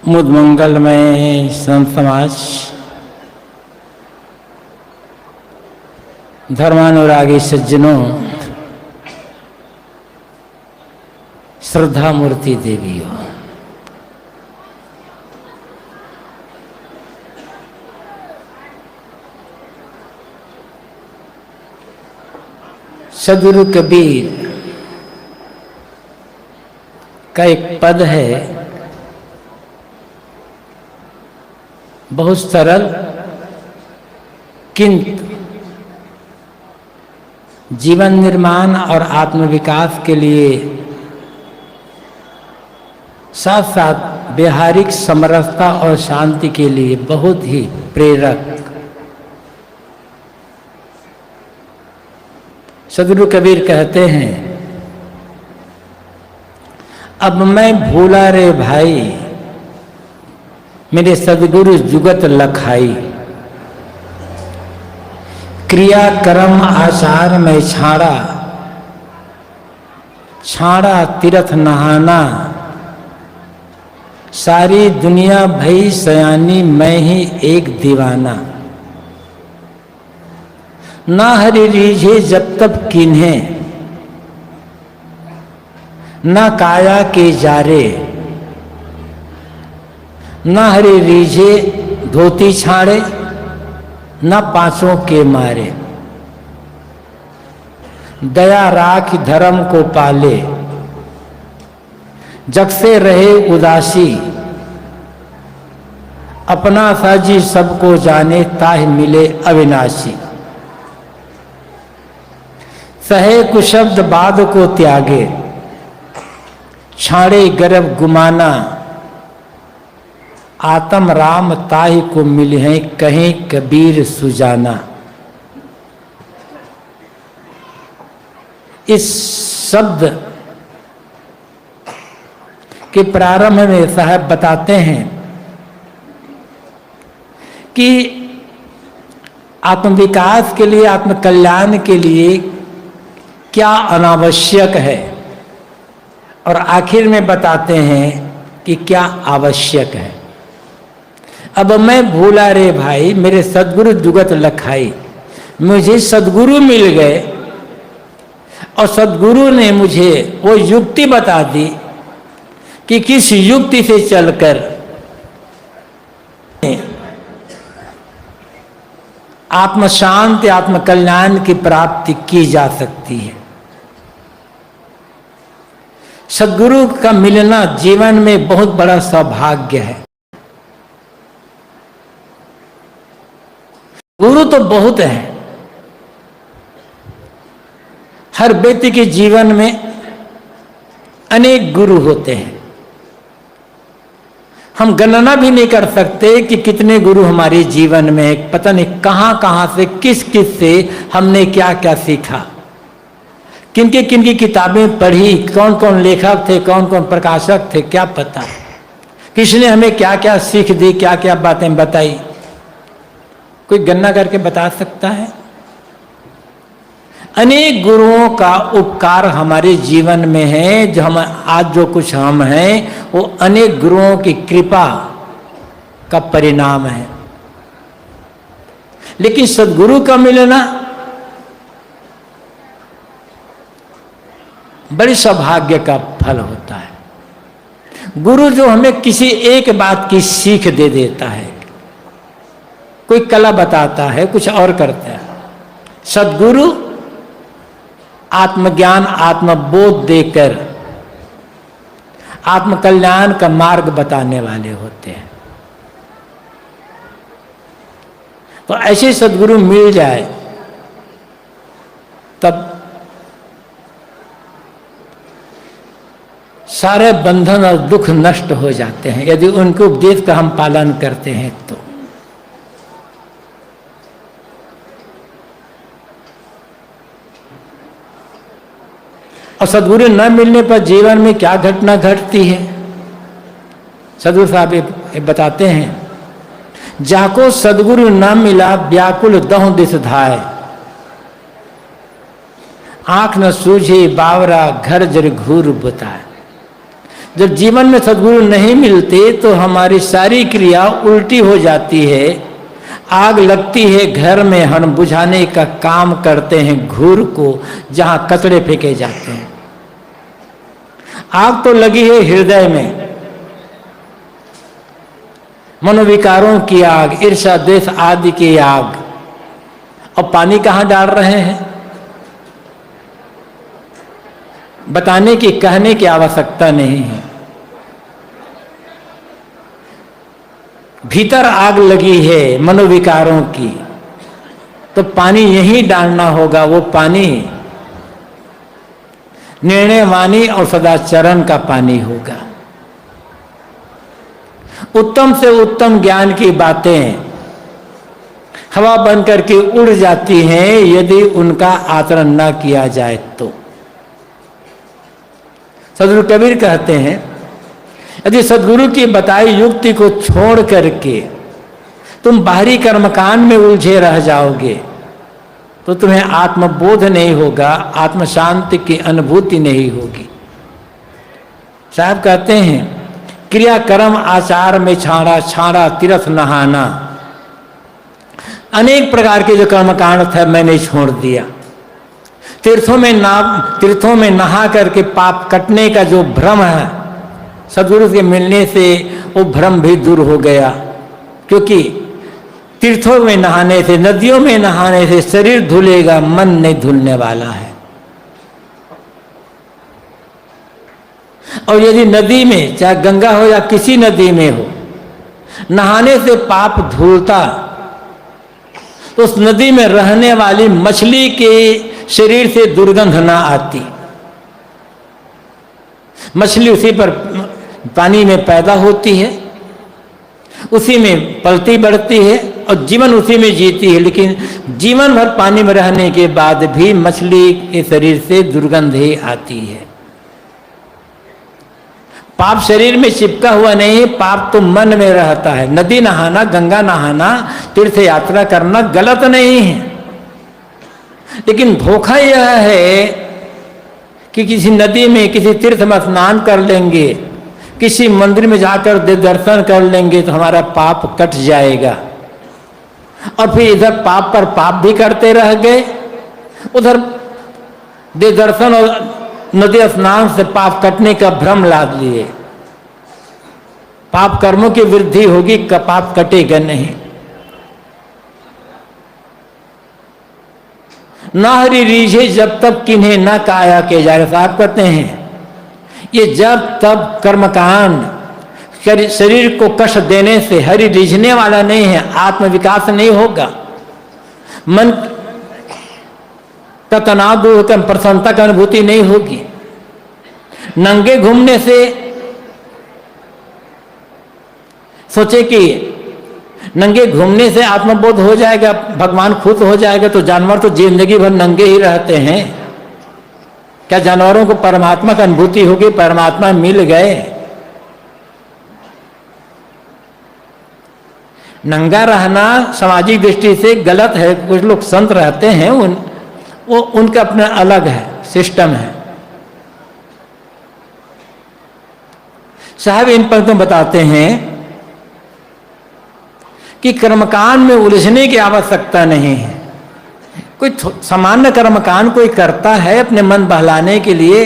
मुद मंगलमय संत समाज, धर्मानुरागी सज्जनों, श्रद्धा मूर्ति देवियों, सदगुरु कबीर का एक पद है, बहुत सरल किंतु जीवन निर्माण और आत्मविकास के लिए साथ साथ व्यवहारिक समरसता और शांति के लिए बहुत ही प्रेरक। सदगुरु कबीर कहते हैं, अब मैं भूला रे भाई, मेरे सदगुरु जुगत लखाई। क्रिया कर्म आचार में छाड़ा, छाड़ा तीर्थ नहाना। सारी दुनिया भई सयानी, मैं ही एक दीवाना। ना हरि रीझे जब तब किन्हें, ना काया के जारे। न हरि रीझे धोती छाड़े, न पांचों के मारे। दया राख धर्म को पाले, जग से रहे उदासी। अपना साजी सबको जाने, ताहि मिले अविनाशी। सहे कुशब्द बाद को त्यागे, छाड़े गर्भ गुमाना। आत्म राम ताहि को मिले हैं, कहीं कबीर सुजाना। इस शब्द के प्रारंभ में साहब बताते हैं कि आत्मविकास के लिए, आत्मकल्याण के लिए क्या अनावश्यक है, और आखिर में बताते हैं कि क्या आवश्यक है। अब मैं भूला रे भाई, मेरे सदगुरु जुगत लखाई। मुझे सदगुरु मिल गए और सदगुरु ने मुझे वो युक्ति बता दी कि किस युक्ति से चलकर आत्म शांति, आत्म कल्याण की प्राप्ति की जा सकती है। सदगुरु का मिलना जीवन में बहुत बड़ा सौभाग्य है। गुरु तो बहुत है, हर व्यक्ति के जीवन में अनेक गुरु होते हैं। हम गणना भी नहीं कर सकते कि कितने गुरु हमारे जीवन में, पता नहीं कहां कहां से, किस किस से हमने क्या क्या सीखा, किनकी किनकी किताबें पढ़ी, कौन कौन लेखक थे, कौन कौन प्रकाशक थे, क्या पता किसने हमें क्या क्या सीख दी, क्या क्या बातें बताई। कोई गणना करके बता सकता है? अनेक गुरुओं का उपकार हमारे जीवन में है। जो हम आज जो कुछ हम हैं, वो अनेक गुरुओं की कृपा का परिणाम है। लेकिन सदगुरु का मिलना बड़ी सौभाग्य का फल होता है। गुरु जो हमें किसी एक बात की सीख दे देता है, कोई कला बताता है, कुछ और करता है। सदगुरु आत्मज्ञान, आत्मबोध देकर आत्मकल्याण का मार्ग बताने वाले होते हैं। तो ऐसे सदगुरु मिल जाए तब सारे बंधन और दुख नष्ट हो जाते हैं, यदि उनके उपदेश का हम पालन करते हैं तो। और सदगुरु न मिलने पर जीवन में क्या घटना घटती है, सदगुरु साहब ये बताते हैं, जाको सदगुरु न मिला, व्याकुल दहु दिस धाय। आंख न सूझे बावरा, घर जर घूर बताए। जब जीवन में सद्गुरु नहीं मिलते तो हमारी सारी क्रिया उल्टी हो जाती है। आग लगती है घर में, हम बुझाने का काम करते हैं घूर को, जहां कचड़े फेंके जाते हैं। आग तो लगी है हृदय में, मनोविकारों की आग, ईर्ष्या द्वेष आदि की आग, और पानी कहां डाल रहे हैं? बताने की, कहने की आवश्यकता नहीं है। भीतर आग लगी है मनोविकारों की, तो पानी यहीं डालना होगा। वो पानी निर्णयवाणी और सदाचरण का पानी होगा। उत्तम से उत्तम ज्ञान की बातें हवा बन करके उड़ जाती हैं यदि उनका आचरण न किया जाए तो। सदगुरु कबीर कहते हैं, यदि सदगुरु की बताई युक्ति को छोड़ करके तुम बाहरी कर्मकांड में उलझे रह जाओगे तो तुम्हें आत्मबोध नहीं होगा, आत्म शांति की अनुभूति नहीं होगी। साहब कहते हैं, क्रिया कर्म आचार में छाड़ा छाड़ा तीर्थ नहाना। अनेक प्रकार के जो कर्मकांड थे मैंने छोड़ दिया। तीर्थों में नहा करके पाप कटने का जो भ्रम है, सद्गुरु के मिलने से वो भ्रम भी दूर हो गया। क्योंकि तीर्थों में नहाने से, नदियों में नहाने से शरीर धुलेगा, मन नहीं धुलने वाला है। और यदि नदी में, चाहे गंगा हो या किसी नदी में हो, नहाने से पाप धुलता तो उस नदी में रहने वाली मछली के शरीर से दुर्गंध ना आती। मछली उसी पर पानी में पैदा होती है, उसी में पलती बढ़ती है और जीवन उसी में जीती है। लेकिन जीवन भर पानी में रहने के बाद भी मछली के शरीर से दुर्गंध ही आती है। पाप शरीर में चिपका हुआ नहीं, पाप तो मन में रहता है। नदी नहाना, गंगा नहाना, तीर्थ यात्रा करना गलत नहीं है, लेकिन धोखा यह है कि किसी नदी में, किसी तीर्थ में स्नान कर लेंगे, किसी मंदिर में जाकर दर्शन कर लेंगे तो हमारा पाप कट जाएगा। और फिर इधर पाप पर पाप भी करते रह गए, उधर दर्शन और नदी स्नान से पाप कटने का भ्रम लाद लिए। पाप कर्मों की वृद्धि होगी, पाप कटेगा नहीं। ना हरि रीझे जब तक किन्हें न काया के जाए। साहब कहते हैं, ये जब तब कर्मकांड शरीर को कष्ट देने से हरि रीझने वाला नहीं है, आत्मविकास नहीं होगा। मन का तनाव दूर होकर प्रसन्नता की अनुभूति नहीं होगी। नंगे घूमने से सोचे कि नंगे घूमने से आत्मबोध हो जाएगा, भगवान खुश हो जाएगा, तो जानवर तो जिंदगी भर नंगे ही रहते हैं। क्या जानवरों को परमात्मा की अनुभूति होगी? परमात्मा मिल गए। नंगा रहना सामाजिक दृष्टि से गलत है। कुछ लोग संत रहते हैं, वो उनका अपना अलग है, सिस्टम है। साहब इन पर तो बताते हैं कि कर्मकांड में उलझने की आवश्यकता नहीं है। कोई सामान्य कर्मकांड कोई करता है अपने मन बहलाने के लिए,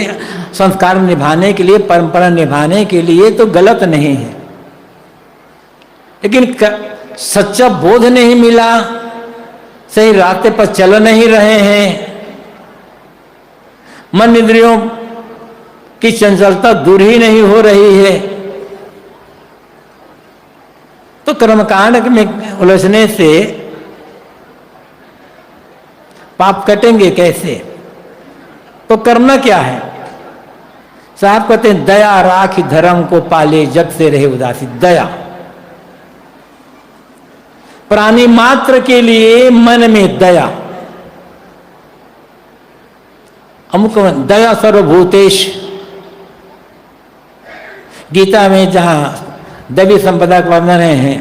संस्कार निभाने के लिए, परंपरा निभाने के लिए, तो गलत नहीं है। लेकिन सच्चा बोध नहीं मिला, सही रास्ते पर चल नहीं रहे हैं, मन इंद्रियों की चंचलता दूर ही नहीं हो रही है, तो कर्मकांड में उलझने से पाप कटेंगे कैसे? तो करना क्या है? साहब कहते हैं, दया राखी धर्म को पाले, जग से रहे उदासी। दया प्राणी मात्र के लिए मन में दया, अमुक दया सर्वभूतेश। गीता में जहां दैवी संपदा का वर्णन है,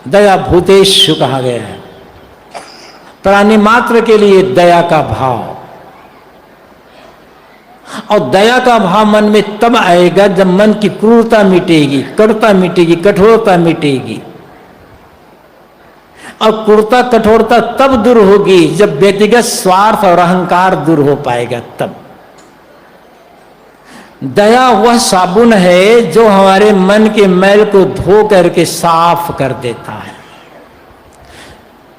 दया भूतेश कहा गया है। प्राणी मात्र के लिए दया का भाव। और दया का भाव मन में तब आएगा जब मन की क्रूरता मिटेगी, कटुता मिटेगी, कठोरता मिटेगी। और क्रूरता कठोरता तब दूर होगी जब व्यक्तिगत स्वार्थ और अहंकार दूर हो पाएगा। तब दया वह साबुन है जो हमारे मन के मैल को धो करके साफ कर देता है।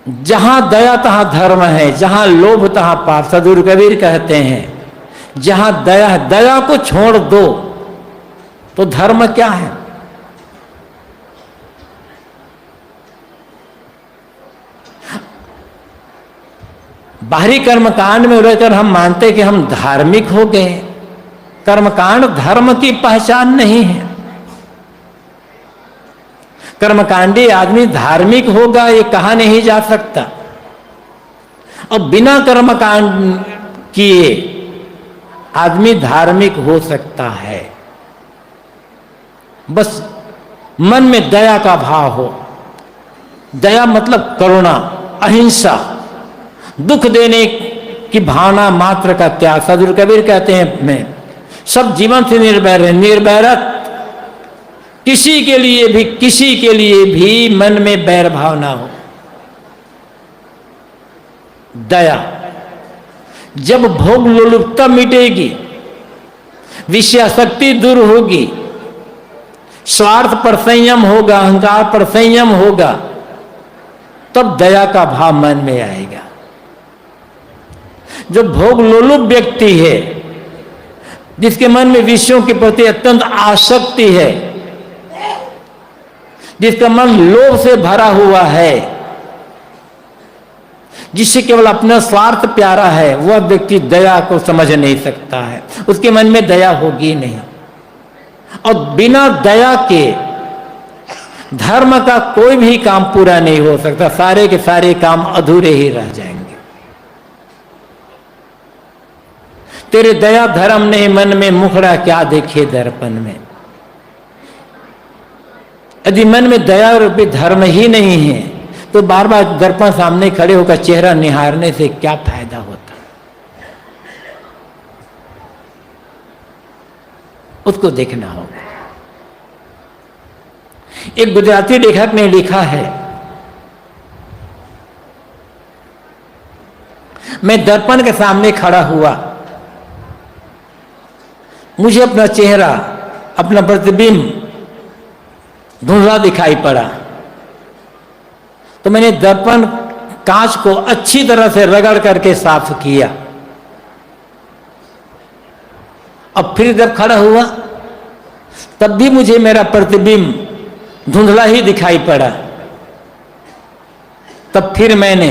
जहां दया तहां धर्म है, जहां लोभ तहां पाप। सदगुरु कबीर कहते हैं जहां दया है, दया को छोड़ दो तो धर्म क्या है? बाहरी कर्मकांड में रहकर हम मानते कि हम धार्मिक हो गए। कर्मकांड धर्म की पहचान नहीं है। कर्मकांडी आदमी धार्मिक होगा ये कहा नहीं जा सकता। और बिना कर्मकांड किए आदमी धार्मिक हो सकता है। बस मन में दया का भाव हो। दया मतलब करुणा, अहिंसा, दुख देने की भावना मात्र का त्याग। सदगुरु कबीर कहते हैं मैं सब जीवन से निर्भय रहे। निर्भयरत किसी के लिए भी मन में बैर भाव ना हो। दया जब भोग लोलुपता मिटेगी, विषयासक्ति दूर होगी, स्वार्थ पर संयम होगा, अहंकार पर संयम होगा, तब दया का भाव मन में आएगा। जो भोग लोलुप व्यक्ति है, जिसके मन में विषयों के प्रति अत्यंत आसक्ति है, जिसका मन लोभ से भरा हुआ है, जिससे केवल अपना स्वार्थ प्यारा है, वह व्यक्ति दया को समझ नहीं सकता है। उसके मन में दया होगी नहीं। और बिना दया के धर्म का कोई भी काम पूरा नहीं हो सकता। सारे के सारे काम अधूरे ही रह जाएंगे। तेरे दया धर्म ने मन में मुखड़ा क्या देखे दर्पण में। यदि मन में दया रूपी धर्म ही नहीं है तो बार बार दर्पण सामने खड़े होकर चेहरा निहारने से क्या फायदा होता? उसको देखना होगा। एक गुजराती लेखक ने लिखा है, मैं दर्पण के सामने खड़ा हुआ, मुझे अपना चेहरा, अपना प्रतिबिंब धुंधला दिखाई पड़ा, तो मैंने दर्पण कांच को अच्छी तरह से रगड़ करके साफ किया। अब फिर जब खड़ा हुआ तब भी मुझे मेरा प्रतिबिंब धुंधला ही दिखाई पड़ा। तब फिर मैंने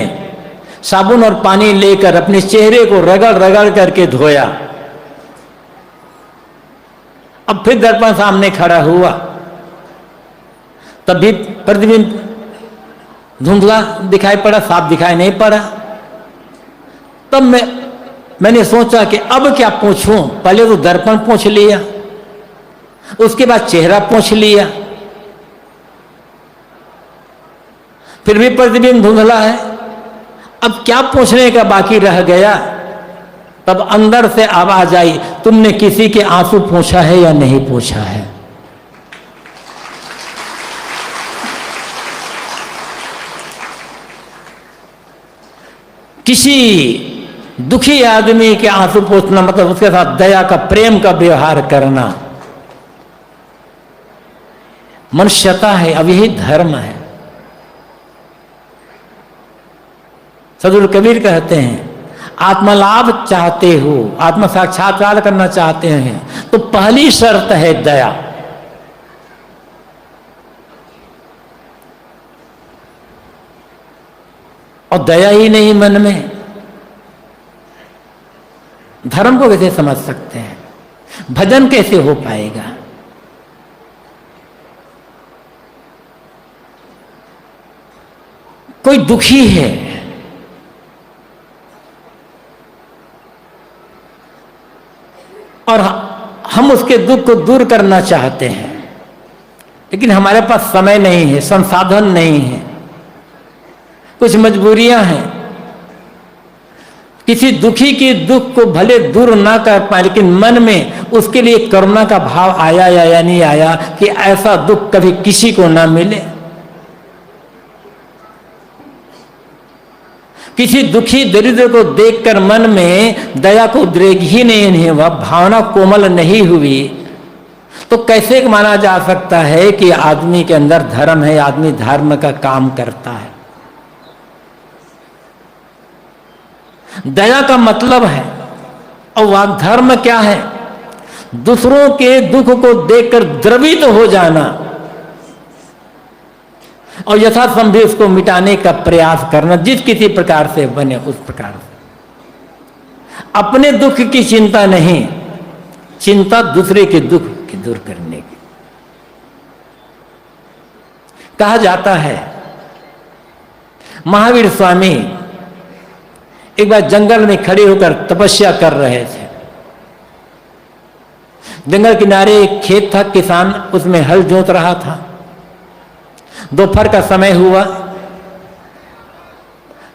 साबुन और पानी लेकर अपने चेहरे को रगड़ रगड़ करके धोया। अब फिर दर्पण सामने खड़ा हुआ तब भी प्रतिबिंब धुंधला दिखाई पड़ा, साफ दिखाई नहीं पड़ा। तब मैंने सोचा कि अब क्या पूछूं। पहले तो दर्पण पोंछ लिया, उसके बाद चेहरा पोंछ लिया, फिर भी प्रतिबिंब धुंधला है। अब क्या पूछने का बाकी रह गया? तब अंदर से आवाज आई, तुमने किसी के आंसू पोंछा है या नहीं पोंछा है? किसी दुखी आदमी के आंसू पोंछना मतलब उसके साथ दया का, प्रेम का व्यवहार करना मनुष्यता है। अब यही धर्म है। सदगुरु कबीर कहते हैं, आत्मलाभ चाहते हो, आत्म साक्षात्कार करना चाहते हैं तो पहली शर्त है दया। और दया ही नहीं मन में, धर्म को कैसे समझ सकते हैं? भजन कैसे हो पाएगा? कोई दुखी है, और हम उसके दुख को दूर करना चाहते हैं, लेकिन हमारे पास समय नहीं है, संसाधन नहीं है, कुछ मजबूरियां हैं। किसी दुखी के दुख को भले दूर ना कर पाए, लेकिन मन में उसके लिए करुणा का भाव आया या नहीं आया कि ऐसा दुख कभी किसी को ना मिले। किसी दुखी दरिद्र को देखकर मन में दया को उद्रेक ही नहीं हुआ, भावना कोमल नहीं हुई, तो कैसे माना जा सकता है कि आदमी के अंदर धर्म है, आदमी धर्म का काम करता है। दया का मतलब है, और वह धर्म क्या है? दूसरों के दुख को देखकर द्रवित हो जाना और यथासंभव उसको मिटाने का प्रयास करना, जिस किसी प्रकार से बने उस प्रकार से। अपने दुख की चिंता नहीं, चिंता दूसरे के दुख की दूर करने की। कहा जाता है महावीर स्वामी एक बार जंगल में खड़े होकर तपस्या कर रहे थे। जंगल किनारे एक खेत था, किसान उसमें हल जोत रहा था। दोपहर का समय हुआ,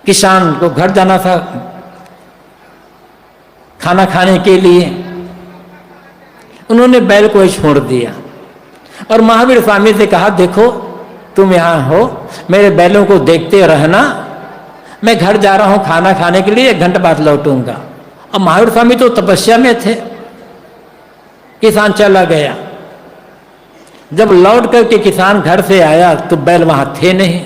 किसान को घर जाना था खाना खाने के लिए। उन्होंने बैल को छोड़ दिया और महावीर स्वामी से कहा, देखो तुम यहां हो, मेरे बैलों को देखते रहना, मैं घर जा रहा हूं खाना खाने के लिए, 1 घंटे बाद लौटूंगा। अब महावीर स्वामी तो तपस्या में थे। किसान चला गया। जब लौट करके किसान घर से आया तो बैल वहां थे नहीं।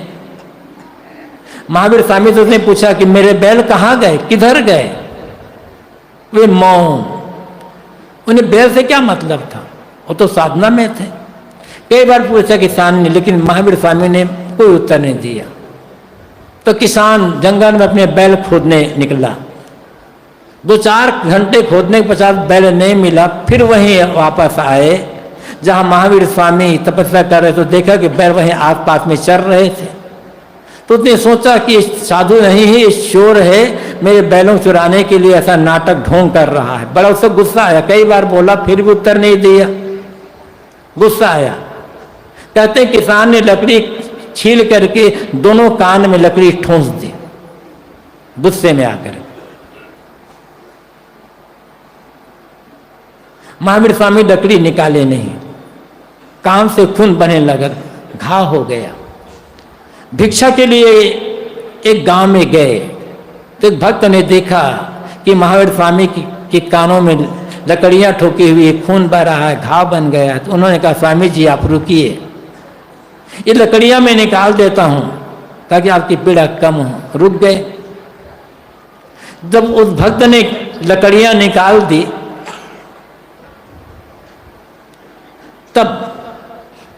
महावीर स्वामी से उसने पूछा कि मेरे बैल कहाँ गए, किधर गए? वे मौन। उन्हें बैल से क्या मतलब था, वो तो साधना में थे। कई बार पूछा किसान ने, लेकिन महावीर स्वामी ने कोई उत्तर नहीं दिया। तो किसान जंगल में अपने बैल खोदने निकला। 2-4 घंटे खोदने के पश्चात बैल नहीं मिला। फिर वहीं वापस आए जहां महावीर स्वामी तपस्या कर रहे, तो देखा कि बैल वहीं आसपास में चल रहे थे। तो उसने सोचा कि साधु नहीं है, चोर है, मेरे बैलों चुराने के लिए ऐसा नाटक ढोंग कर रहा है। बड़ा उससे गुस्सा आया, कई बार बोला फिर भी उत्तर नहीं दिया। गुस्सा आया। कहते किसान ने लकड़ी छील करके दोनों कान में लकड़ी ठोंस दी गुस्से में आकर। महावीर स्वामी लकड़ी निकाले नहीं, कान से खून बहने लगा, घाव हो गया। भिक्षा के लिए एक गांव में गए तो एक भक्त ने देखा कि महावीर स्वामी के कानों में लकड़ियां ठोकी हुई, खून बह रहा है, घाव बन गया। तो उन्होंने कहा, स्वामी जी आप रुकिए, ये लकड़ियां मैं निकाल देता हूं ताकि आपकी पीड़ा कम हो। रुक गए। जब उस भक्त ने लकड़ियां निकाल दी तब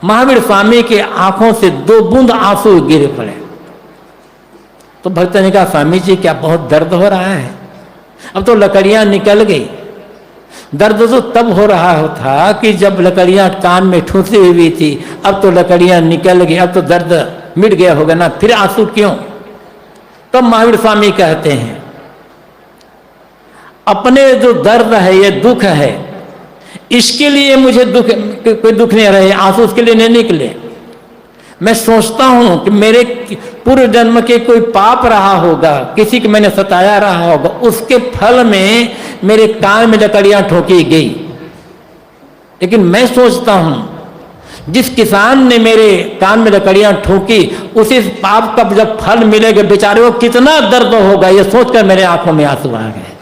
महावीर स्वामी के आंखों से 2 बूंद आंसू गिर पड़े। तो भक्त ने कहा, स्वामी जी क्या बहुत दर्द हो रहा है? अब तो लकड़ियां निकल गई। दर्द तो तब हो रहा था कि जब लकड़ियां कान में ठूसी हुई थी, अब तो लकड़ियां निकल गई, अब तो दर्द मिट गया होगा ना, फिर आंसू क्यों? तब महावीर स्वामी कहते हैं, अपने जो दर्द है, ये दुख है, इसके लिए मुझे कोई दुख नहीं रहे, आंसू उसके लिए नहीं निकले। मैं सोचता हूं कि मेरे पूर्व जन्म के कोई पाप रहा होगा, किसी को मैंने सताया रहा होगा, उसके फल में मेरे कान में लकड़ियां ठोकी गई। लेकिन मैं सोचता हूं जिस किसान ने मेरे कान में लकड़ियां ठोकी, उसी पाप का जब फल मिलेगा, बेचारे को कितना दर्द होगा, यह सोचकर मेरे आंखों में आंसू आ गए।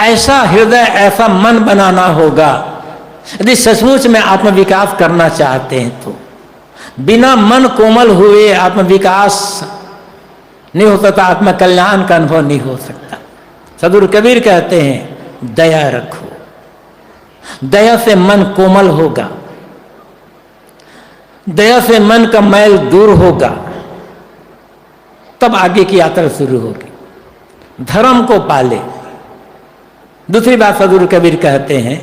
ऐसा हृदय, ऐसा मन बनाना होगा यदि सचमुच में आत्मविकास करना चाहते हैं। तो बिना मन कोमल हुए आत्मविकास नहीं हो सकता, आत्मकल्याण का अनुभव नहीं हो सकता। सदगुरु कबीर कहते हैं, दया रखो, दया से मन कोमल होगा, दया से मन का मैल दूर होगा, तब आगे की यात्रा शुरू होगी। धर्म को पाले। दूसरी बात सदगुरु कबीर कहते हैं,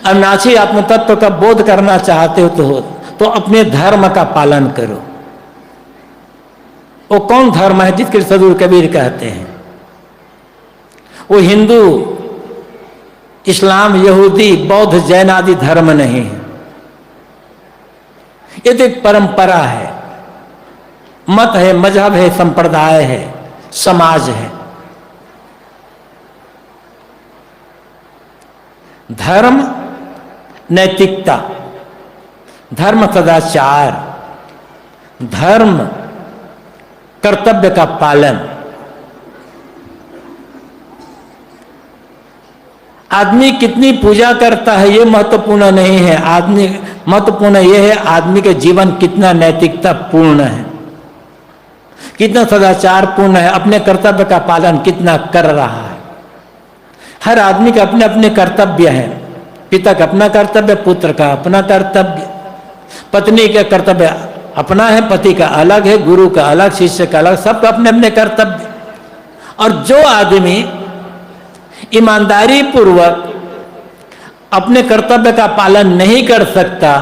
अविनाशी आत्म तत्व का बोध करना चाहते हो तो अपने धर्म का पालन करो। वो कौन धर्म है जिसके सदगुरु कबीर कहते हैं? वो हिंदू, इस्लाम, यहूदी, बौद्ध, जैन आदि धर्म नहीं है। ये तो एक परंपरा है। मत है, मजहब है, संप्रदाय है, समाज है। धर्म नैतिकता, धर्म सदाचार, धर्म कर्तव्य का पालन। आदमी कितनी पूजा करता है ये महत्वपूर्ण नहीं है, आदमी महत्वपूर्ण यह है आदमी का जीवन कितना नैतिकता पूर्ण है, कितना सदाचार पूर्ण है, अपने कर्तव्य का पालन कितना कर रहा है। हर आदमी का अपने अपने कर्तव्य है। पिता का अपना कर्तव्य, पुत्र का अपना कर्तव्य, पत्नी का कर्तव्य अपना है, पति का अलग है, गुरु का अलग, शिष्य का अलग, सबका अपने अपने कर्तव्य। और जो आदमी ईमानदारी पूर्वक अपने कर्तव्य का पालन नहीं कर सकता,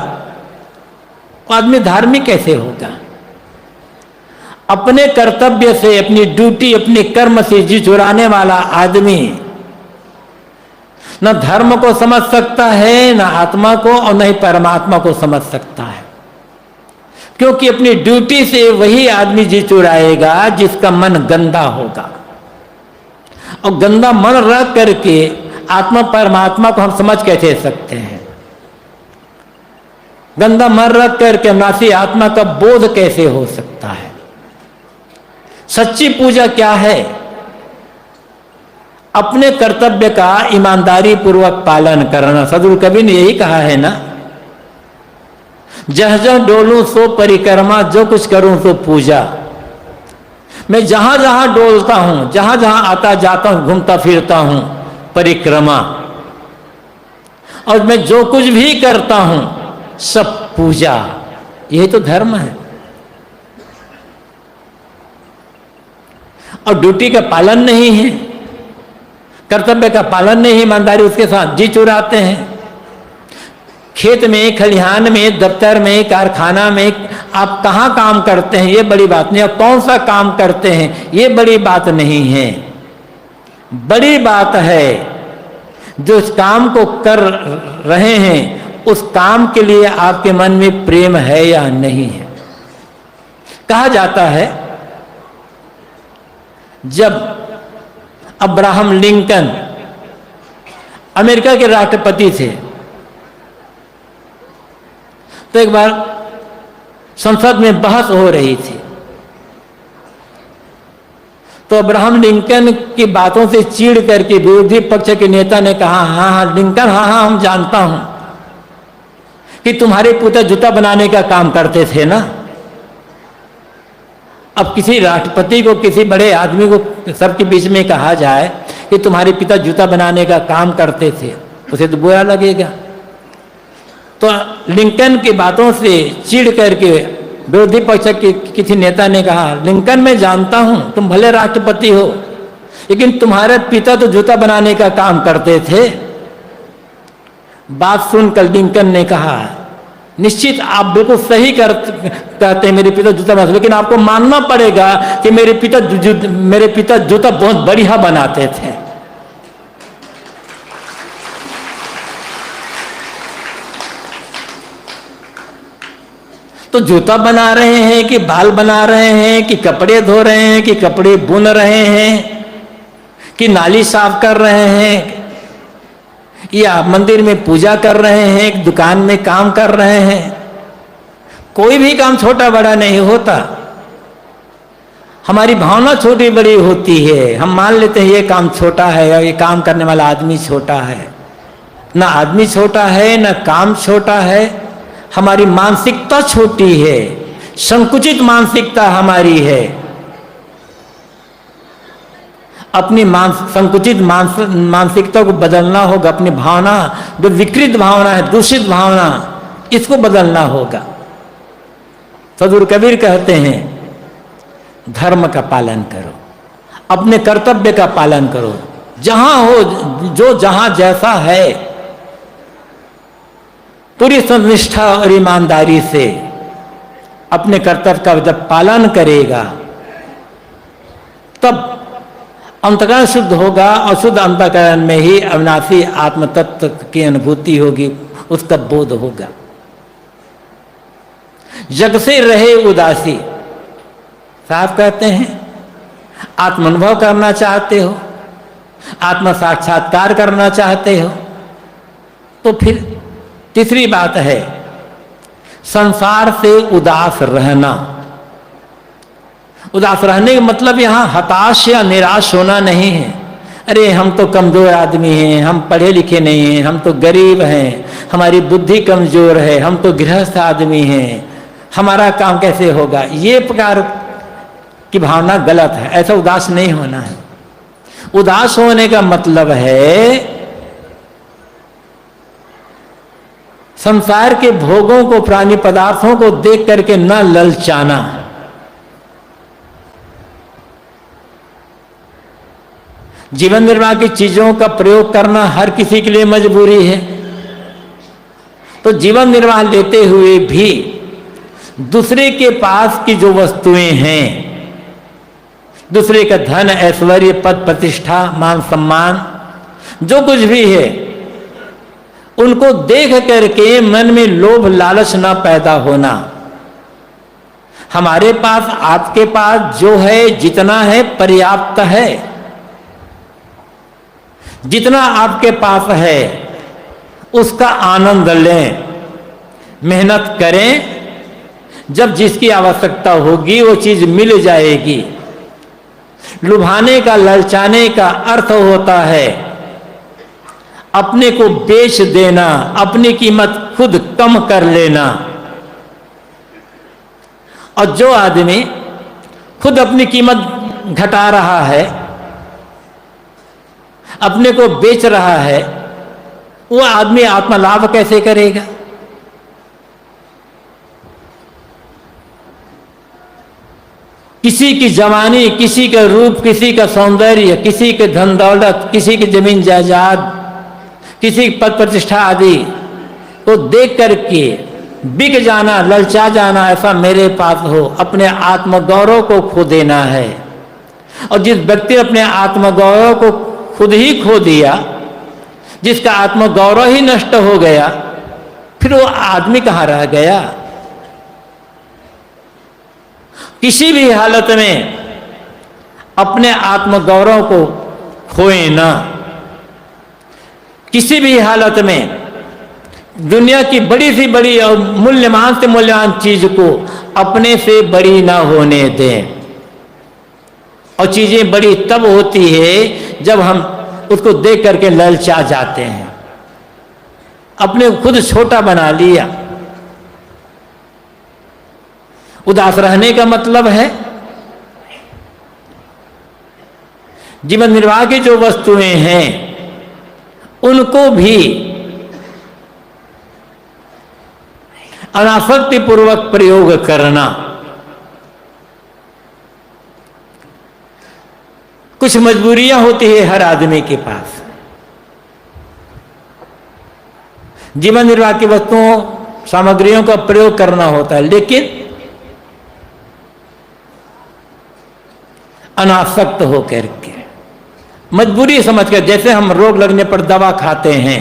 वो आदमी धार्मिक कैसे होगा? अपने कर्तव्य से, अपनी ड्यूटी, अपने कर्म से जी चुराने वाला आदमी न धर्म को समझ सकता है, न आत्मा को, और न ही परमात्मा को समझ सकता है। क्योंकि अपनी ड्यूटी से वही आदमी जी चुराएगा जिसका मन गंदा होगा। और गंदा मन रख करके आत्मा परमात्मा को हम समझ कैसे सकते हैं? गंदा मन रख करके नासी आत्मा का बोध कैसे हो सकता है? सच्ची पूजा क्या है? अपने कर्तव्य का ईमानदारी पूर्वक पालन करना। सदगुरु कबीर ने यही कहा है ना, जह जह डोलूं सो परिक्रमा, जो कुछ करूं सो पूजा। मैं जहां जहां डोलता हूं, जहां जहां आता जाता हूं, घूमता फिरता हूं, परिक्रमा, और मैं जो कुछ भी करता हूं सब पूजा। यही तो धर्म है। और ड्यूटी का पालन नहीं है, कर्तव्य का पालन नहीं, ईमानदारी उसके साथ जी चुराते हैं। खेत में, खलिहान में, दफ्तर में, कारखाना में आप कहाँ काम करते हैं ये बड़ी बात नहीं, आप कौन सा काम करते हैं ये बड़ी बात नहीं है। बड़ी बात है जो इस काम को कर रहे हैं उस काम के लिए आपके मन में प्रेम है या नहीं है। कहा जाता है जब अब्राहम लिंकन अमेरिका के राष्ट्रपति थे तो एक बार संसद में बहस हो रही थी, तो अब्राहम लिंकन की बातों से चिढ़ करके विरोधी पक्ष के नेता ने कहा, हाँ हाँ लिंकन, हाँ हाँ हम जानता हूं कि तुम्हारे पिता जूता बनाने का काम करते थे ना। अब किसी राष्ट्रपति को, किसी बड़े आदमी को सबके बीच में कहा जाए कि तुम्हारे पिता जूता बनाने का काम करते थे, उसे तो बुरा लगेगा। तो लिंकन की बातों से चिढ़ करके विरोधी पक्ष के किसी नेता ने कहा, लिंकन मैं जानता हूं तुम भले राष्ट्रपति हो, लेकिन तुम्हारे पिता तो जूता बनाने का काम करते थे। बात सुनकर लिंकन ने कहा, निश्चित आप बिल्कुल सही कहते हैं, मेरे पिता जूता बनाते, लेकिन आपको मानना पड़ेगा कि मेरे पिता जूता बहुत बढ़िया बनाते थे। तो जूता बना रहे हैं कि बाल बना रहे हैं कि कपड़े धो रहे हैं कि कपड़े बुन रहे हैं कि नाली साफ कर रहे हैं या मंदिर में पूजा कर रहे हैं, दुकान में काम कर रहे हैं, कोई भी काम छोटा बड़ा नहीं होता। हमारी भावना छोटी बड़ी होती है, हम मान लेते हैं ये काम छोटा है या ये काम करने वाला आदमी छोटा है। ना आदमी छोटा है ना काम छोटा है, हमारी मानसिकता छोटी है, संकुचित मानसिकता हमारी है। अपनी संकुचित मानसिकता को बदलना होगा, अपनी भावना जो विकृत भावना है, दूषित भावना, इसको बदलना होगा। सदगुरु कबीर कहते हैं धर्म का पालन करो, अपने कर्तव्य का पालन करो, जहां हो जो जहां जैसा है पूरी सनिष्ठा और ईमानदारी से अपने कर्तव्य का जब पालन करेगा तब अंतःकरण शुद्ध होगा, और शुद्ध अंतःकरण में ही अविनाशी आत्म तत्व की अनुभूति होगी, उसका बोध होगा। जग से रहे उदासी, साहब कहते हैं आत्म अनुभव करना चाहते हो, आत्म साक्षात्कार करना चाहते हो, तो फिर तीसरी बात है संसार से उदास रहना। उदास रहने का मतलब यहां हताश या निराश होना नहीं है। अरे हम तो कमजोर आदमी हैं, हम पढ़े लिखे नहीं हैं, हम तो गरीब हैं, हमारी बुद्धि कमजोर है, हम तो गृहस्थ आदमी हैं, हमारा काम कैसे होगा, ये प्रकार की भावना गलत है। ऐसा उदास नहीं होना है। उदास होने का मतलब है संसार के भोगों को, प्राणी पदार्थों को देख करके न ललचाना। जीवन निर्वाह की चीजों का प्रयोग करना हर किसी के लिए मजबूरी है, तो जीवन निर्वाह लेते हुए भी दूसरे के पास की जो वस्तुएं हैं, दूसरे का धन, ऐश्वर्य, पद, प्रतिष्ठा, मान सम्मान, जो कुछ भी है, उनको देख करके मन में लोभ लालच ना पैदा होना। हमारे पास, आपके पास जो है, जितना है पर्याप्त है। जितना आपके पास है उसका आनंद लें, मेहनत करें, जब जिसकी आवश्यकता होगी वो चीज मिल जाएगी। लुभाने का, ललचाने का अर्थ होता है अपने को बेच देना, अपनी कीमत खुद कम कर लेना। और जो आदमी खुद अपनी कीमत घटा रहा है, अपने को बेच रहा है, वो आदमी आत्मलाभ कैसे करेगा? किसी की जवानी, किसी का रूप, किसी का सौंदर्य, किसी के धन दौलत, किसी की जमीन जायदाद, किसी की पद प्रतिष्ठा आदि को देख करके बिक जाना, ललचा जाना, ऐसा मेरे पास हो, अपने आत्मगौरव को खो देना है। और जिस व्यक्ति ने अपने आत्मगौरव को खुद ही खो दिया, जिसका आत्मगौरव ही नष्ट हो गया, फिर वो आदमी कहां रह गया? किसी भी हालत में अपने आत्मगौरव को खोए ना। किसी भी हालत में दुनिया की बड़ी से बड़ी और मूल्यवान से मूल्यवान चीज को अपने से बड़ी ना होने दें। और चीजें बड़ी तब होती है जब हम उसको देख करके ललचा जाते हैं, अपने खुद छोटा बना लिया। उदास रहने का मतलब है जीवन निर्वाह की जो वस्तुएं हैं उनको भी अनासक्ति पूर्वक प्रयोग करना। कुछ मजबूरियां होती है हर आदमी के पास, जीवन निर्वाह की वस्तुओं, सामग्रियों का प्रयोग करना होता है, लेकिन अनासक्त होकर के, मजबूरी समझ कर। जैसे हम रोग लगने पर दवा खाते हैं,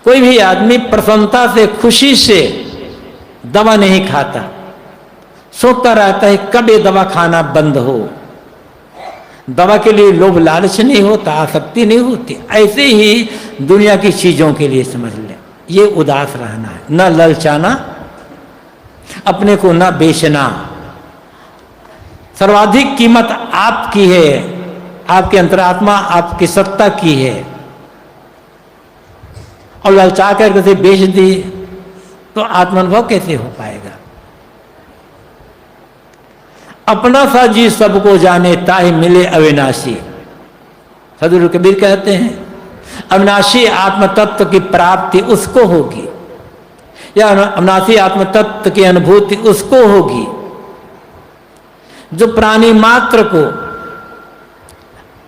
कोई भी आदमी प्रसन्नता से, खुशी से दवा नहीं खाता, सोचता रहता है कब ये दवा खाना बंद हो। दवा के लिए लोभ लालच नहीं होता, आसक्ति नहीं होती। ऐसे ही दुनिया की चीजों के लिए समझ लें, ये उदास रहना है, न ललचाना, अपने को न बेचना। सर्वाधिक कीमत आपकी है, आपके अंतरात्मा, आपकी सत्ता की है, और ललचा कर उसे बेच दी तो आत्मानुभव कैसे हो पाएगा? अपना सा जी सबको जाने, ताहि मिले अविनाशी। सदगुरु कबीर कहते हैं अविनाशी आत्म तत्व की प्राप्ति उसको होगी, या अविनाशी आत्म तत्व की अनुभूति उसको होगी जो प्राणी मात्र को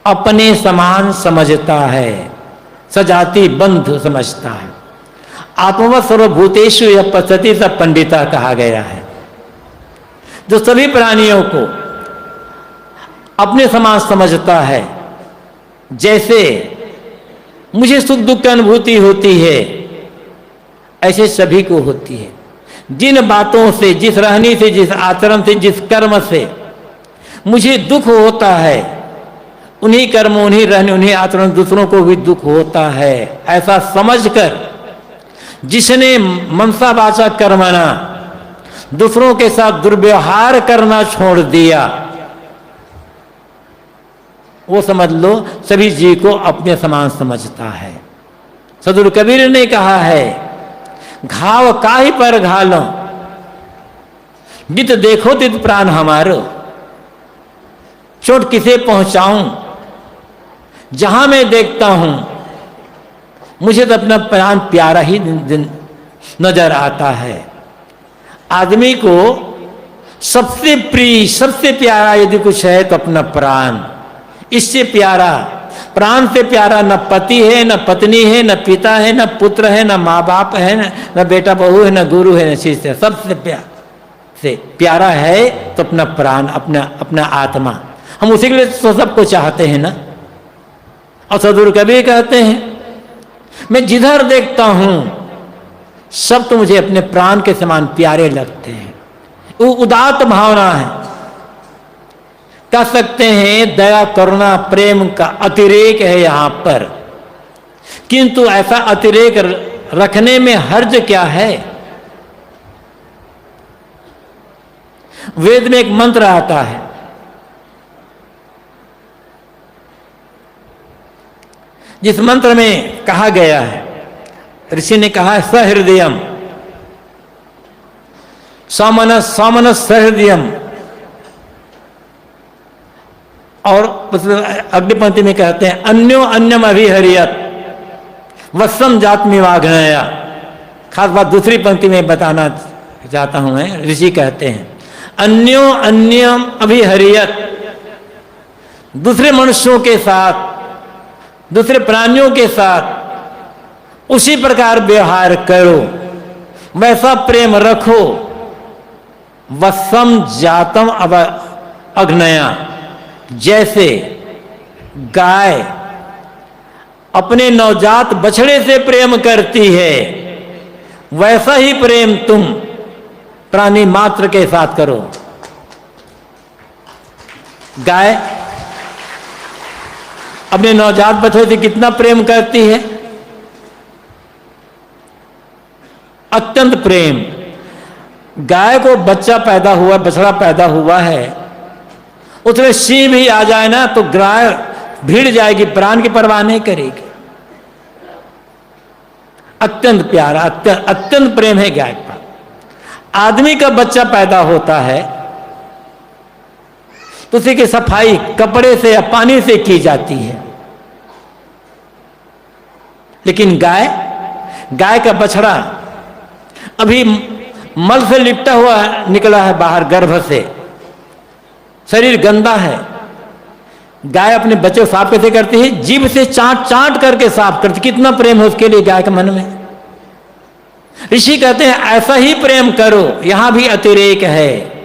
अपने समान समझता है, सजाति बंधु समझता है। आत्मवत् सर्वभूतेषु यः पश्यति स पंडिता कहा गया है। जो सभी प्राणियों को अपने समान समझता है, जैसे मुझे सुख दुख की अनुभूति होती है ऐसे सभी को होती है। जिन बातों से, जिस रहनी से, जिस आचरण से, जिस कर्म से मुझे दुख होता है, उन्हीं कर्म, उन्हीं रहने, उन्हीं आचरण दूसरों को भी दुख होता है, ऐसा समझकर जिसने मनसा वाचा कर्मणा दूसरों के साथ दुर्व्यवहार करना छोड़ दिया, वो समझ लो सभी जीव को अपने समान समझता है। सदगुरु कबीर ने कहा है, घाव काहि पर घालो, जित देखो तित प्राण हमारो। चोट किसे पहुंचाऊं, जहां मैं देखता हूं मुझे तो अपना प्राण प्यारा ही नजर आता है। आदमी को सबसे प्रिय, सबसे प्यारा यदि कुछ है तो अपना प्राण। इससे प्यारा, प्राण से प्यारा न पति है, न पत्नी है, न पिता है, न पुत्र है, न माँ बाप है, न बेटा बहू है, न गुरु है, न शिष्य है। सबसे प्यारा है तो अपना प्राण, अपना आत्मा। हम उसी के लिए तो सबको चाहते हैं ना। और सदगुरु कबीर कहते हैं, मैं जिधर देखता हूं सब तो मुझे अपने प्राण के समान प्यारे लगते हैं। वो उदात्त भावना है, कह सकते हैं दया, करुणा, प्रेम का अतिरेक है यहां पर। किंतु ऐसा अतिरेक रखने में हर्ज क्या है? वेद में एक मंत्र आता है, जिस मंत्र में कहा गया है, ऋषि ने कहा है, सहृदयम सामनस सामनस सहृदयम। और अगली पंक्ति में कहते हैं, अन्यो अन्यम अभिहरियत वत्सम जातमी वाघनया। खास बात दूसरी पंक्ति में बताना चाहता हूं मैं। ऋषि कहते हैं, अन्यो अन्यम अभिहरियत, दूसरे मनुष्यों के साथ, दूसरे प्राणियों के साथ उसी प्रकार व्यवहार करो, वैसा प्रेम रखो। वत्सम जातम अग्नया, जैसे गाय अपने नवजात बछड़े से प्रेम करती है, वैसा ही प्रेम तुम प्राणी मात्र के साथ करो। गाय अपने नवजात बछड़े से कितना प्रेम करती है? अत्यंत प्रेम। गाय को बच्चा पैदा हुआ, बछड़ा पैदा हुआ है, उसमें सिंह भी आ जाए ना तो गाय भीड़ जाएगी, प्राण की परवाह नहीं करेगी। अत्यंत प्यारा, अत्यंत प्रेम है गाय का। आदमी का बच्चा पैदा होता है तो उसी की सफाई कपड़े से या पानी से की जाती है, लेकिन गाय का बछड़ा अभी मल से लिपटा हुआ निकला है बाहर, गर्भ से, शरीर गंदा है। गाय अपने बच्चे को साफ कैसे करती है? जीभ से चाट चाट करके साफ करती। कितना प्रेम है उसके लिए गाय के मन में। ऋषि कहते हैं ऐसा ही प्रेम करो, यहां भी अतिरेक है।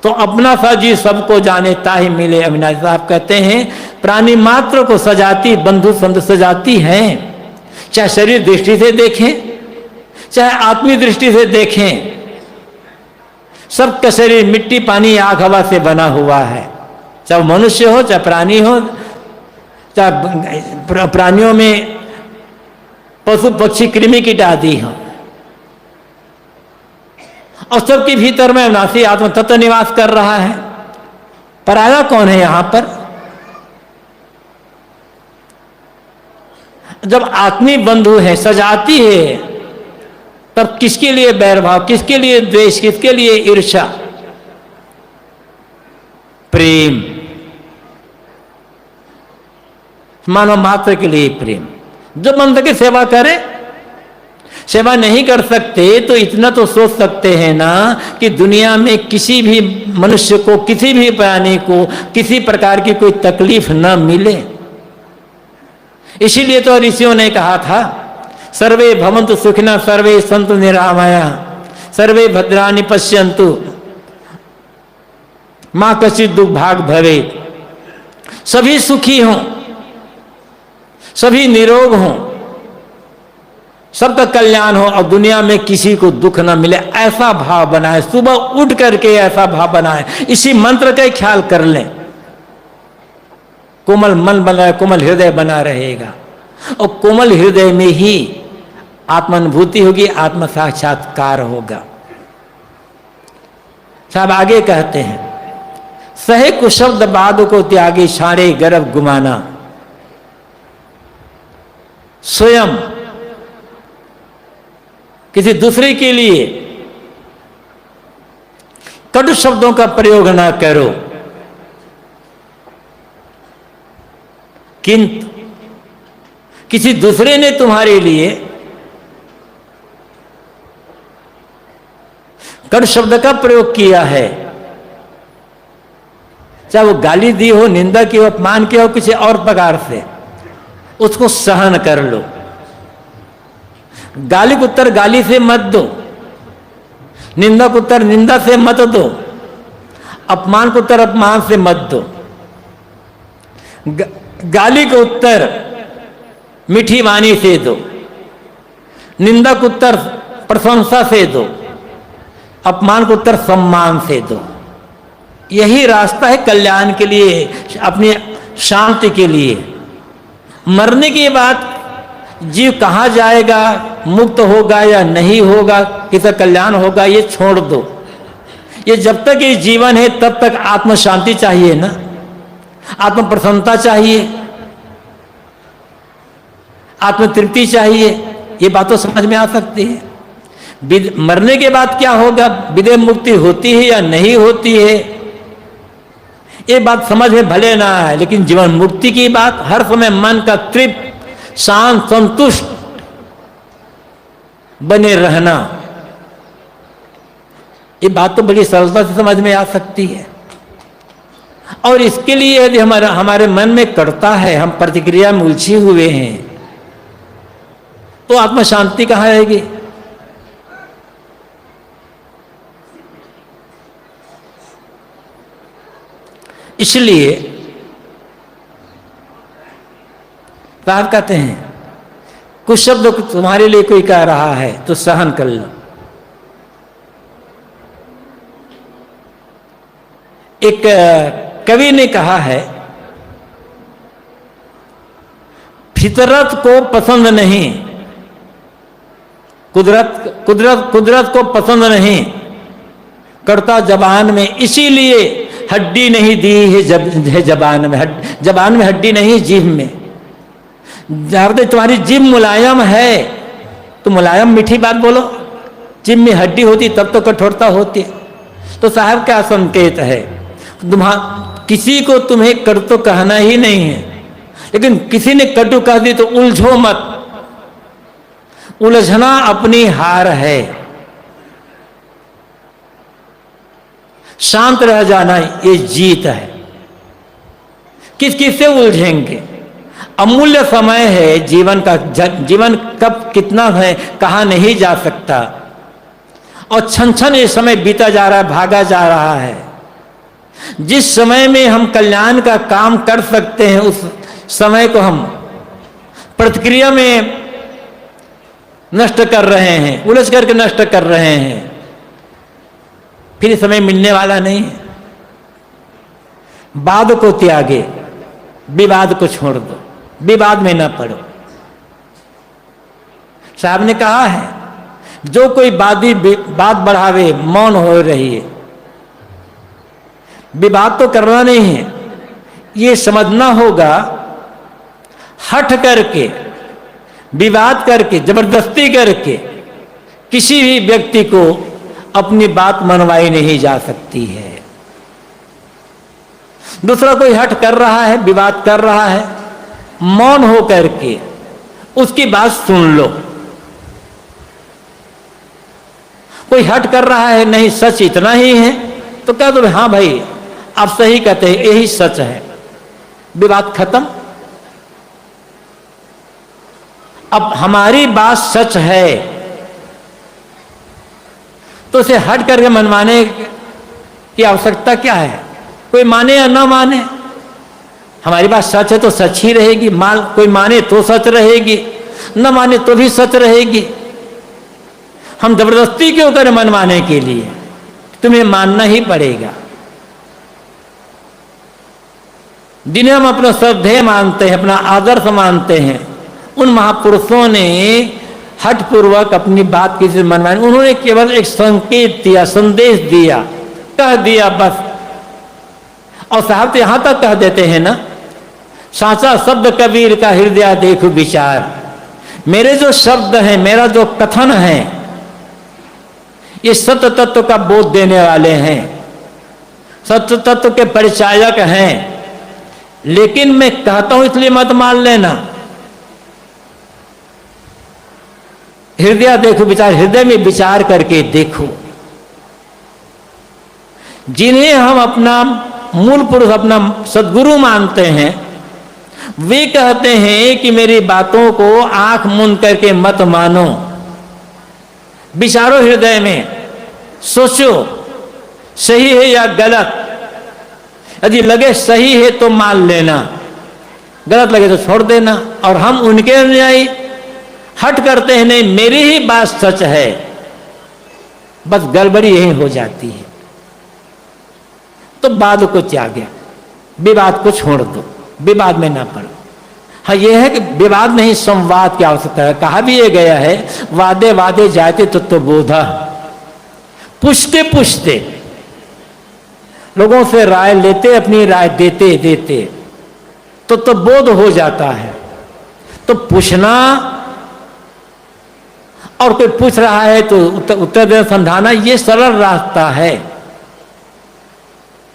तो अपना सा जी सबको जाने ताहि मिले। अविनाश साहब कहते हैं प्राणी मात्र को सजाती बंधु संत सजाती हैं, चाहे शरीर दृष्टि से देखें, चाहे आत्मीय दृष्टि से देखें। सबका शरीर मिट्टी, पानी, आग, हवा से बना हुआ है। चाहे मनुष्य हो, चाहे प्राणी हो, चाहे प्राणियों में पशु पक्षी कृमि कीट आदि हो, और सबके भीतर में अविनाशी आत्मा तत्व निवास कर रहा है। पराया कौन है यहां पर? जब आत्मी बंधु है, सजाती है, तब किसके लिए बैरभाव, किसके लिए द्वेष, किसके लिए ईर्ष्या? प्रेम, मानव मात्र के लिए प्रेम। जो मंत्र की सेवा करे, सेवा नहीं कर सकते तो इतना तो सोच सकते हैं ना कि दुनिया में किसी भी मनुष्य को, किसी भी प्राणी को किसी प्रकार की कोई तकलीफ न मिले। इसीलिए तो ऋषियों ने कहा था, सर्वे भवन्तु सुखिनः, सर्वे सन्तु निरामया, सर्वे भद्राणि पश्यन्तु, मा कश्चित् दुर्भाग् भवेत्। सभी सुखी हों, सभी निरोग हों, सबका कल्याण हो और दुनिया में किसी को दुख ना मिले, ऐसा भाव बनाए। सुबह उठ करके ऐसा भाव बनाए, इसी मंत्र का ही ख्याल कर लें। कोमल मन बना, कोमल हृदय बना रहेगा और कोमल हृदय में ही आत्मानुभूति होगी, आत्म साक्षात्कार होगा। साहब आगे कहते हैं, सहे कुशब्द बाद को त्यागी छाड़े गर्भ गुमाना। स्वयं किसी दूसरे के लिए कटु शब्दों का प्रयोग ना करो, किंतु किसी दूसरे ने तुम्हारे लिए कटु शब्द का प्रयोग किया है, चाहे वो गाली दी हो, निंदा की हो, अपमान किया हो, किसी और प्रकार से, उसको सहन कर लो। गाली को उत्तर गाली से मत दो, निंदा को उत्तर निंदा से मत दो, अपमान को उत्तर अपमान से मत दो। गाली को उत्तर मीठी वाणी से दो, निंदा को उत्तर प्रशंसा से दो, अपमान को उत्तर सम्मान से दो। यही रास्ता है कल्याण के लिए, अपनी शांति के लिए। मरने के बाद जीव कहाँ जाएगा, मुक्त होगा या नहीं होगा, किसका कल्याण होगा, ये छोड़ दो। ये जब तक ये जीवन है तब तक आत्म शांति चाहिए ना, आत्म प्रसन्नता चाहिए, आत्म तृप्ति चाहिए। ये बात तो समझ में आ सकती है। मरने के बाद क्या होगा, विदेह मुक्ति होती है या नहीं होती है, ये बात समझ में भले ना आए, लेकिन जीवन मुक्ति की बात, हर समय मन का तृप्त, शांत, संतुष्ट बने रहना, ये बात तो बड़ी सरलता से समझ में आ सकती है। और इसके लिए यदि हमारे मन में कड़ता है, हम प्रतिक्रिया में उलझे हुए हैं, तो आत्म शांति कहाँ रहेगी। इसलिए साहब कहते हैं, कुछ शब्द तुम्हारे लिए कोई कह रहा है तो सहन कर लो। एक कवि ने कहा है, फितरत को पसंद नहीं, कुदरत को पसंद नहीं करता जबान में, इसीलिए हड्डी नहीं दी है जबान में, जबान में हड्डी नहीं, जीभ में। जब तुम्हारी जीभ मुलायम है तो मुलायम मीठी बात बोलो, जीभ में हड्डी होती तब तो कठोरता होती। तो साहब क्या संकेत है, किसी को तुम्हें कटु तो कहना ही नहीं है, लेकिन किसी ने कटु कह दी तो उलझो मत। उलझना अपनी हार है, शांत रह जाना ये जीत है। किस किस से उलझेंगे, अमूल्य समय है जीवन का, जीवन कब कितना है कहा नहीं जा सकता, और छन छन ये समय बीता जा रहा है, भागा जा रहा है। जिस समय में हम कल्याण का काम कर सकते हैं, उस समय को हम प्रतिक्रिया में नष्ट कर रहे हैं, उलझ करके नष्ट कर रहे हैं। फिर समय मिलने वाला नहीं है। वाद को त्यागे, विवाद को छोड़ दो, विवाद में ना पड़ो। साहब ने कहा है, जो कोई बात बढ़ावे मौन हो रही है। विवाद तो करना नहीं है, ये समझना होगा हट करके, विवाद करके, जबरदस्ती करके किसी भी व्यक्ति को अपनी बात मनवाई नहीं जा सकती है। दूसरा कोई हट कर रहा है, विवाद कर रहा है, मौन हो करके उसकी बात सुन लो। कोई हट कर रहा है, नहीं सच इतना ही है, तो कह दो हाँ भाई आप सही कहते हैं, यही सच है, विवाद खत्म। अब हमारी बात सच है तो उसे हट करके मनवाने की आवश्यकता क्या है। कोई माने या ना माने, हमारी बात सच है तो सच ही रहेगी, कोई माने तो सच रहेगी। न माने तो भी सच रहेगी। हम जबरदस्ती क्यों करें मनवाने के लिए? तुम्हें मानना ही पड़ेगा। जिन्हें हम अपना श्रद्धेय मानते हैं, अपना आदर्श मानते हैं, उन महापुरुषों ने हठपूर्वक अपनी बात किसी से मनवाई। उन्होंने केवल एक संकेत दिया, संदेश दिया, कह दिया बस। और साहब तो यहां तक कह देते हैं ना, साचा शब्द कबीर का हृदय देखो विचार। मेरे जो शब्द हैं, मेरा जो कथन है, ये सत्य तत्व का बोध देने वाले हैं, सत्य तत्व के परिचायक हैं। लेकिन मैं कहता हूं इसलिए मत मान लेना। हृदय देखो विचार, हृदय में विचार करके देखो। जिन्हें हम अपना मूल पुरुष, अपना सद्गुरु मानते हैं, वे कहते हैं कि मेरी बातों को आंख मूंद करके मत मानो, विचारो, हृदय में सोचो सही है या गलत। यदि लगे सही है तो मान लेना, गलत लगे तो छोड़ देना। और हम उनके अनुयायी हट करते हैं, नहीं मेरी ही बात सच है, बस गड़बड़ी यही हो जाती है। तो वाद को त्यागे, विवाद को छोड़ दो, विवाद में ना पड़ो। हाँ, यह है कि विवाद नहीं, संवाद की आवश्यकता है। कहा भी ये गया है, वादे वादे जाते तो बोधा। पूछते पूछते लोगों से राय लेते, अपनी राय देते देते तो बोध हो जाता है। तो पूछना, और कोई पूछ रहा है तो उत्तर देना, समझाना, ये सरल रास्ता है,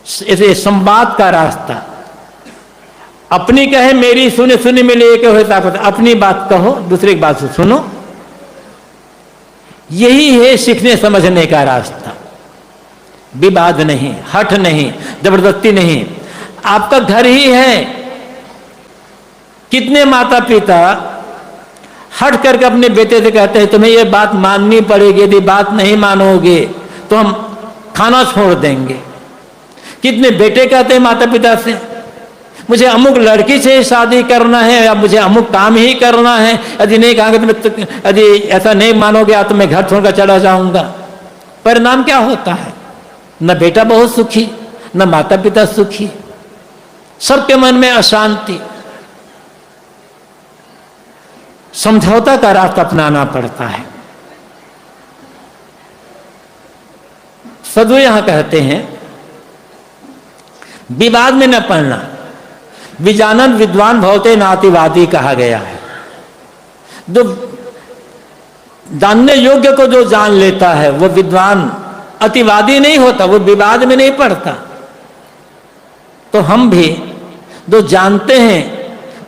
इसे संवाद का रास्ता। अपनी कहे मेरी सुने, सुने में लेके हो ताकत, अपनी बात कहो, दूसरे की बात से सुनो। यही है सीखने समझने का रास्ता। विवाद नहीं, हठ नहीं, जबरदस्ती नहीं। आपका घर ही है। कितने माता पिता हट करके अपने बेटे से कहते हैं तुम्हें यह बात माननी पड़ेगी, यदि बात नहीं मानोगे तो हम खाना छोड़ देंगे। कितने बेटे कहते हैं माता पिता से मुझे अमुक लड़की से शादी करना है या मुझे अमुक काम ही करना है, यदि नहीं कहोगे, यदि ऐसा नहीं मानोगे तो मैं घर छोड़कर चला जाऊंगा। परिणाम क्या होता है? न बेटा बहुत सुखी, न माता पिता सुखी, सबके मन में अशांति। समझौता का रास्ता अपनाना पड़ता है। सदु यहां कहते हैं विवाद में न पड़ना। विजानन विद्वान भवते नातिवादी कहा गया है। जो जानने योग्य को जो जान लेता है वो विद्वान, अतिवादी नहीं होता, वो विवाद में नहीं पड़ता। तो हम भी जो जानते हैं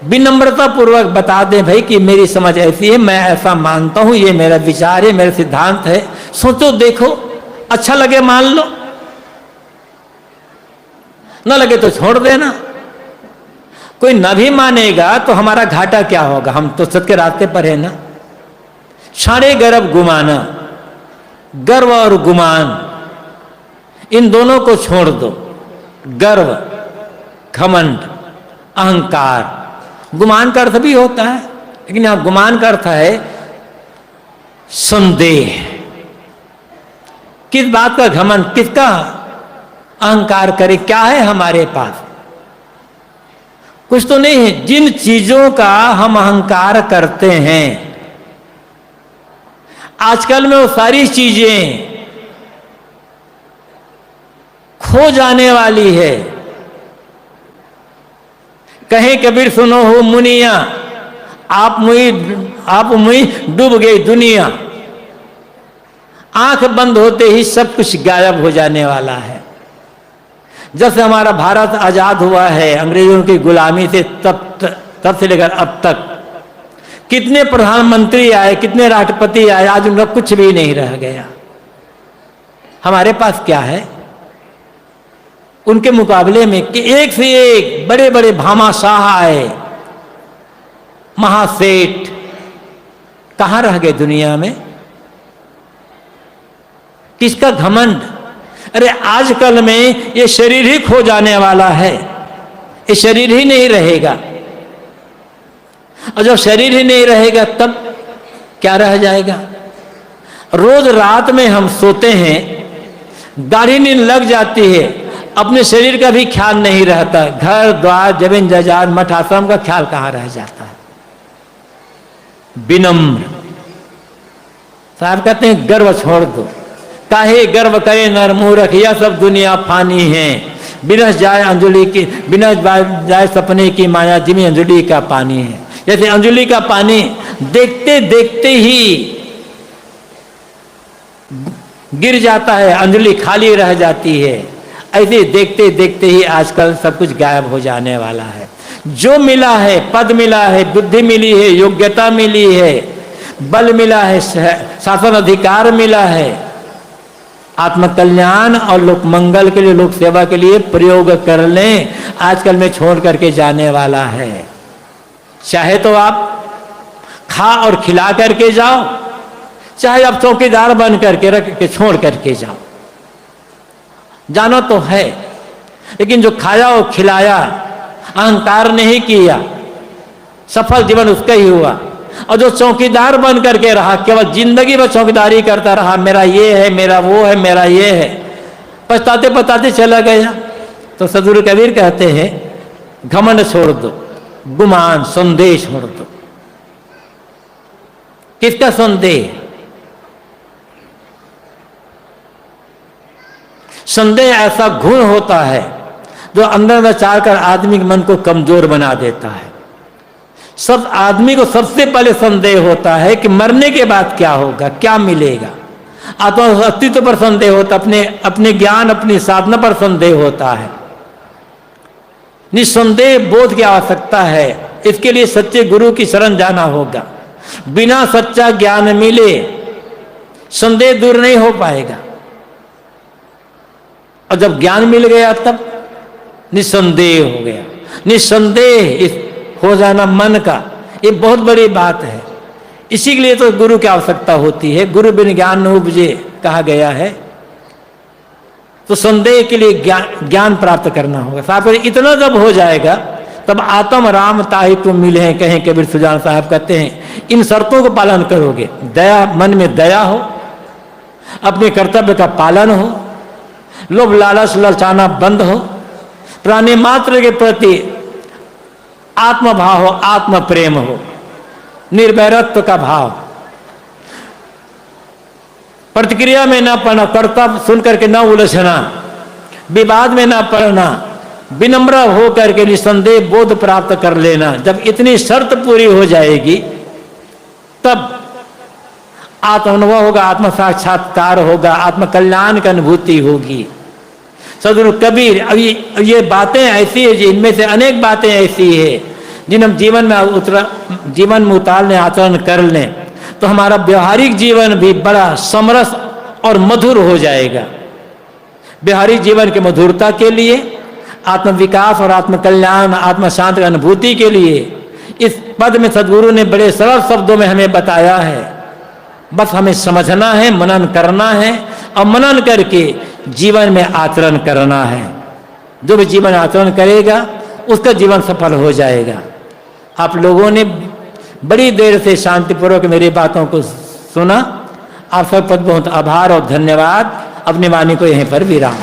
विनम्रता पूर्वक बता दें भाई कि मेरी समझ ऐसी है, मैं ऐसा मानता हूं, ये मेरा विचार है, मेरा सिद्धांत है, सोचो देखो, अच्छा लगे मान लो, न लगे तो छोड़ देना। कोई न भी मानेगा तो हमारा घाटा क्या होगा? हम तो सत्य के रास्ते पर है ना। सारे गर्व गुमाना, गर्व और गुमान इन दोनों को छोड़ दो। गर्व, घमंड, अहंकार, गुमान का अर्थ भी होता है, लेकिन यहां गुमान का अर्थ है संदेह। किस बात का घमंड, किसका अहंकार करे? क्या है हमारे पास? कुछ तो नहीं है। जिन चीजों का हम अहंकार करते हैं, आजकल में वो सारी चीजें खो जाने वाली है। कहे कबीर सुनो हो मुनिया, आप मुई डूब गई दुनिया। आंख बंद होते ही सब कुछ गायब हो जाने वाला है। जब से हमारा भारत आजाद हुआ है अंग्रेजों की गुलामी से, तब से लेकर अब तक कितने प्रधानमंत्री आए, कितने राष्ट्रपति आए, आज उनका कुछ भी नहीं रह गया। हमारे पास क्या है उनके मुकाबले में? कि एक से एक बड़े बड़े भामाशाह आए, महासेठ, कहां रह गए दुनिया में? किसका घमंड? अरे आजकल में ये शरीर ही खो जाने वाला है, ये शरीर ही नहीं रहेगा। और जब शरीर ही नहीं रहेगा तब क्या रह जाएगा? रोज रात में हम सोते हैं, गाढ़ी नींद लग जाती है, अपने शरीर का भी ख्याल नहीं रहता, घर द्वार जमीन जायदाद मठ आश्रम का ख्याल कहाँ रह जाता है? विनम्र साहब कहते हैं गर्व छोड़ दो, काहे गर्व करे नर मूर्ख, यह सब दुनिया फानी है, बिना जाए अंजलि की, बिना जाए सपने की माया, जिमी अंजलि का पानी है। जैसे अंजलि का पानी देखते देखते ही गिर जाता है, अंजलि खाली रह जाती है, ऐसे देखते देखते ही आजकल सब कुछ गायब हो जाने वाला है। जो मिला है, पद मिला है, बुद्धि मिली है, योग्यता मिली है, बल मिला है, शासन अधिकार मिला है, आत्मकल्याण और लोक मंगल के लिए, लोक सेवा के लिए प्रयोग कर लें, आजकल में छोड़ करके जाने वाला है। चाहे तो आप खा और खिला करके जाओ, चाहे आप चौकीदार बन करके रख के छोड़ करके जाओ, जाना तो है, लेकिन जो खाया और खिलाया, अहंकार नहीं किया, सफल जीवन उसका ही हुआ। और जो चौकीदार बन करके रहा, केवल जिंदगी भर चौकीदारी करता रहा, मेरा ये है, मेरा वो है, मेरा ये है, पछताते पछताते चला गया। तो सदगुरु कबीर कहते हैं घमंड छोड़ दो, गुमान संदेह छोड़ दो। किसका संदेह? संदेह ऐसा गुण होता है जो अंदर में चाहकर आदमी के मन को कमजोर बना देता है। सब आदमी को सबसे पहले संदेह होता है कि मरने के बाद क्या होगा, क्या मिलेगा। आत्मा अस्तित्व पर संदेह होता, अपने ज्ञान, अपनी साधना पर संदेह होता है। निसंदेह बोध की आवश्यकता है, इसके लिए सच्चे गुरु की शरण जाना होगा। बिना सच्चा ज्ञान मिले संदेह दूर नहीं हो पाएगा, और जब ज्ञान मिल गया तब निसंदेह हो गया। निसंदेह हो जाना मन का, ये बहुत बड़ी बात है। इसी के लिए तो गुरु की आवश्यकता होती है। गुरु बिन ज्ञान न उपजे कहा गया है। तो संदेह के लिए ज्ञान प्राप्त करना होगा। साहब इतना जब हो जाएगा तब आत्म राम ताहि तुम मिले हैं, कहें कबीर सुजान साहब कहते हैं। इन शर्तों को पालन करोगे, दया, मन में दया हो, अपने कर्तव्य का पालन हो, लोभ लालच ललचाना बंद हो, प्राणी मात्र के प्रति आत्म भाव हो, आत्म प्रेम हो, निर्वैरत्व का भाव, प्रतिक्रिया में न पड़ना, कर्तव्य सुन करके न उलझना, विवाद में न पड़ना, विनम्र हो करके निसंदेह बोध प्राप्त कर लेना। जब इतनी शर्त पूरी हो जाएगी तब आत्म अनुभव होगा, आत्म साक्षात्कार होगा, आत्म कल्याण की अनुभूति होगी। सदगुरु कबीर, अब ये बातें ऐसी है, इनमें से अनेक बातें ऐसी है जिन हम जीवन में उतार लें, आचरण कर लें, तो हमारा व्यवहारिक जीवन भी बड़ा समरस और मधुर हो जाएगा। व्यवहारिक जीवन की मधुरता के लिए, आत्म विकास और आत्म कल्याण, आत्म शांति अनुभूति के लिए इस पद में सदगुरु ने बड़े सरल शब्दों में हमें बताया है। बस हमें समझना है, मनन करना है, और मनन करके जीवन में आचरण करना है। जो भी जीवन आचरण करेगा उसका जीवन सफल हो जाएगा। आप लोगों ने बड़ी देर से शांतिपूर्वक मेरी बातों को सुना। आप सब पर बहुत आभार और धन्यवाद। अपनी वाणी को यहीं पर विराम।